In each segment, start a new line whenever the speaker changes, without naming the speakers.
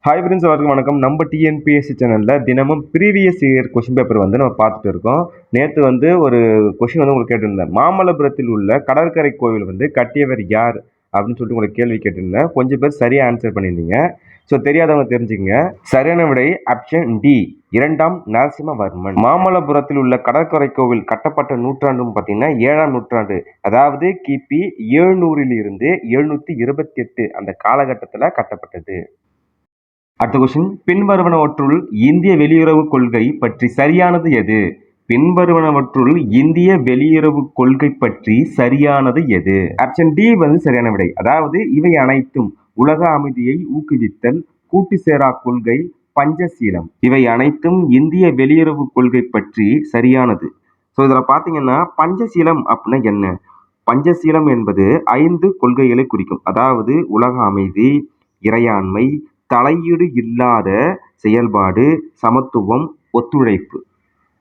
Hi friends, எல்லாருக்கும் வணக்கம். நம்ம டிஎன்பிஎஸ்சி சேனலில் தினமும் ப்ரீவியஸ் இயர் கொஷின் பேப்பர் நம்ம பார்த்துட்டு இருக்கோம். நேற்று ஒரு கொஷின் உங்களுக்கு கேட்டிருந்தேன். மாமல்லபுரத்தில் உள்ள கடற்கரை கோவில் கட்டியவர் யார் அப்படின்னு சொல்லிட்டு உங்களுக்கு கேள்வி கேட்டிருந்தேன். கொஞ்சம் பேர் சரியாக ஆன்சர் பண்ணியிருந்தீங்க. ஸோ தெரியாதவங்க தெரிஞ்சுக்கங்க. சரியான விடை ஆப்ஷன் டி, 2ஆம் நரசிம்மவர்மன். மாமல்லபுரத்தில் உள்ள கடற்கரை கோவில் கட்டப்பட்ட நூற்றாண்டுன்னு பார்த்தீங்கன்னா 7ஆம் நூற்றாண்டு, அதாவது கிபி 700 இருந்து 728 அந்த காலகட்டத்தில் கட்டப்பட்டது. அடுத்த கொஸ்டின், பின்வருவனவற்றுள் இந்திய வெளியுறவு கொள்கை பற்றி சரியானது எது? பின்வருவனவற்றுள் இந்திய வெளியுறவு கொள்கை பற்றி சரியானது எது? ஆப்ஷன் டி சரியான விடை. அதாவது இவை அனைத்தும் உலக அமைதியை ஊக்குவித்தல், கூட்டு சேரா கொள்கை, பஞ்சசீலம், இவை அனைத்தும் இந்திய வெளியுறவு கொள்கை பற்றி சரியானது. ஸோ இதில் பார்த்தீங்கன்னா பஞ்சசீலம் அப்படின்னா என்ன? பஞ்சசீலம் என்பது 5 கொள்கைகளை குறிக்கும். அதாவது உலக அமைதி, இறையாண்மை, தலையீடு இல்லாத செயல்பாடு, சமத்துவம், ஒத்துழைப்பு.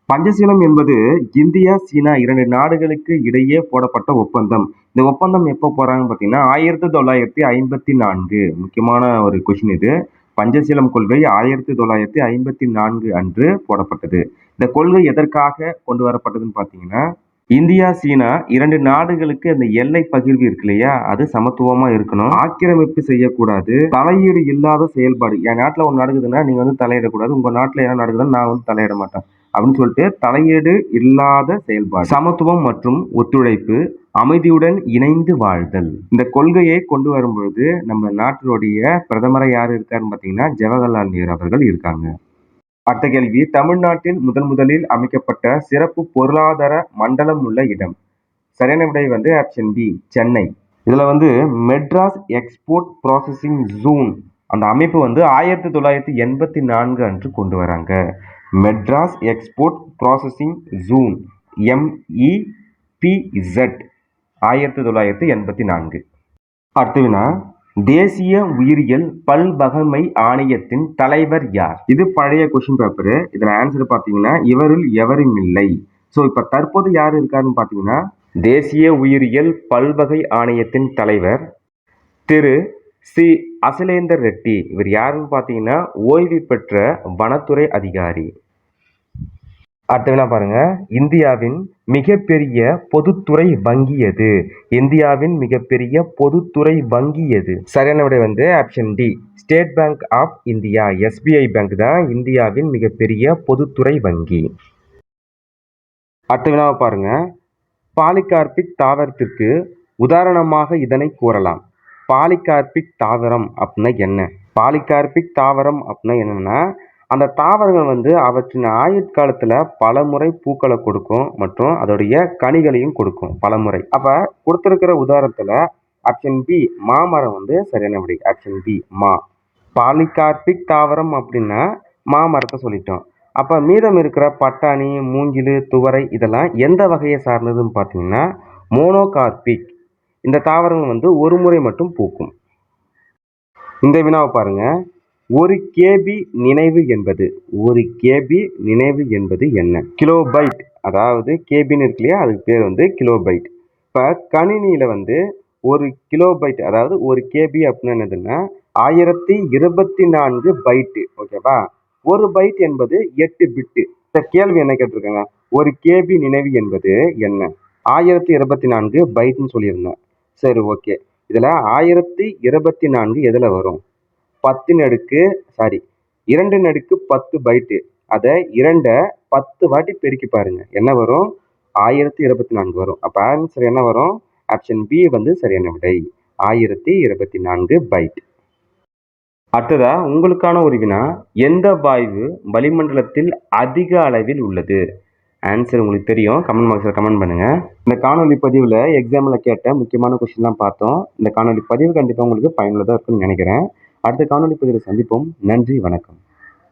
பஞ்சசீலம் என்பது இந்தியா, சீனா 2 நாடுகளுக்கு இடையே போடப்பட்ட ஒப்பந்தம். இந்த ஒப்பந்தம் எப்போ போறாங்கன்னு பார்த்தீங்கன்னா 1954. முக்கியமான ஒரு கொஸ்டின் இது. பஞ்சசீலம் கொள்கை 1954 அன்று போடப்பட்டது. இந்த கொள்கை எதற்காக கொண்டு வரப்பட்டதுன்னு பார்த்தீங்கன்னா, இந்தியா, சீனா 2 நாடுகளுக்கு அந்த எல்லை பகிர்வு இருக்கு இல்லையா, அது சமத்துவமா இருக்கணும். ஆக்கிரமிப்பு செய்யக்கூடாது. தலையீடு இல்லாத செயல்பாடு. என் நாட்டுல ஒன்று நடக்குதுன்னா நீங்க தலையிடக்கூடாது. உங்க நாட்டுல என்ன நடக்குதுன்னா நான் தலையிட மாட்டேன் அப்படின்னு சொல்லிட்டு தலையீடு இல்லாத செயல்பாடு. சமத்துவம் மற்றும் ஒத்துழைப்பு, அமைதியுடன் இணைந்து வாழ்தல். இந்த கொள்கையை கொண்டு வரும்பொழுது நம்ம நாட்டினுடைய பிரதமரை யாரு இருக்காருன்னு பார்த்தீங்கன்னா ஜவஹர்லால் நேரு அவர்கள் இருக்காங்க. அடுத்த கேள்வி, தமிழ்நாட்டில் முதலில் அமைக்கப்பட்ட சிறப்பு பொருளாதார மண்டலம் உள்ள இடம். சரியான விடை ஆப்ஷன் பி, சென்னை. இதுல மெட்ராஸ் எக்ஸ்போர்ட் ப்ராசஸிங் ஜோன் அந்த அமைப்பு 1984 அன்று கொண்டு வராங்க. Madras export processing zone, MEPZ, 1984. அடுத்த வினா, தேசிய உயிரியல் பல்வகமை ஆணையத்தின் தலைவர் யார்? இது பழைய கொஸ்டின் பேப்பரு. இதுல ஆன்சர் பாத்தீங்கன்னா இவருள் எவரும் இல்லை. ஸோ இப்ப தற்போது யார் இருக்காருன்னு பாத்தீங்கன்னா, தேசிய உயிரியல் பல்வகை ஆணையத்தின் தலைவர் திரு சி அசலேந்தர் ரெட்டி. இவர் யாருன்னு பாத்தீங்கன்னா ஓய்வு பெற்ற வனத்துறை அதிகாரி. அடுத்த வினா பாருங்க, இந்தியாவின் மிகப்பெரிய பொதுத்துறை வங்கி எது? இந்தியாவின் மிகப்பெரிய பொதுத்துறை வங்கி எது? சரியான விடை option D, state bank of India, SBI bank தான் இந்தியாவின் மிகப்பெரிய பொதுத்துறை வங்கி. அடுத்த வினாவை பாருங்க, பாலிகார்பிக் தாவரத்திற்கு உதாரணமாக இதனை கூறலாம். பாலிகார்பிக் தாவரம் அப்படின்னா என்ன? பாலிகார்பிக் தாவரம் அப்படின்னா என்னன்னா, அந்த தாவரங்கள் அவற்றின் ஆயுட்காலத்துல பல முறை பூக்களை கொடுக்கும் மற்றும் அதோடைய கனிகளையும் கொடுக்கும் பல முறை. அப்ப கொடுத்திருக்கிற உதாரணத்துல ஆப்ஷன் பி, மாமரம் சரியான விடை. ஆப்ஷன் பி, மா. பாலிகார்பிக் தாவரம் அப்படின்னா மாமரத்தை சொல்லிட்டோம். அப்ப மீதம் இருக்கிற பட்டாணி, மூங்கில், துவரை இதெல்லாம் எந்த வகையை சார்ந்ததுன்னு பார்த்தீங்கன்னா மோனோகார்பிக். இந்த தாவரங்கள் ஒரு முறை மட்டும் பூக்கும். இந்த வினாவை பாருங்க, 1 KB நினைவு என்பது என்ன? கிலோபைட். அதாவது கேபின்னு இருக்கு இல்லையா, அதுக்கு பேர் கிலோபைட். இப்போ கணினியில் 1 கிலோபைட், அதாவது 1 KB அப்படின்னு என்னதுன்னா 1024 பைட்டு. ஓகேவா? 1 பைட் என்பது 8 பிட்டு. இந்த கேள்வி என்ன கேட்டிருக்காங்க, 1 KB நினைவு என்பது என்ன? 1024 பைட்னு சொல்லியிருந்தேன். சரி, ஓகே. இதில் 1024 எதில் வரும்? 2 × 10 பைட்டு. அதை 2 10 வாட்டி பெருக்கி பாருங்க, என்ன வரும்? 1024 வரும். அப்போ ஆன்சர் என்ன வரும்? ஆப்ஷன் பி சரியான விடை, 1024 பைட். அடுத்ததா உங்களுக்கான ஒரு வினா, எந்த வாயு வளிமண்டலத்தில் அதிக அளவில் உள்ளது? ஆன்சர் உங்களுக்கு தெரியும், கமெண்ட் பாக்ஸில் கமெண்ட் பண்ணுங்க. இந்த காணொலி பதிவில் எக்ஸாமில் கேட்ட முக்கியமான கொஸ்டின்லாம் பார்த்தோம். இந்த காணொலி பதிவு கண்டிப்பாக உங்களுக்கு பயனுள்ளதாக இருக்குன்னு நினைக்கிறேன். அடுத்த காணொலி பதிவில் சந்திப்போம். நன்றி, வணக்கம்.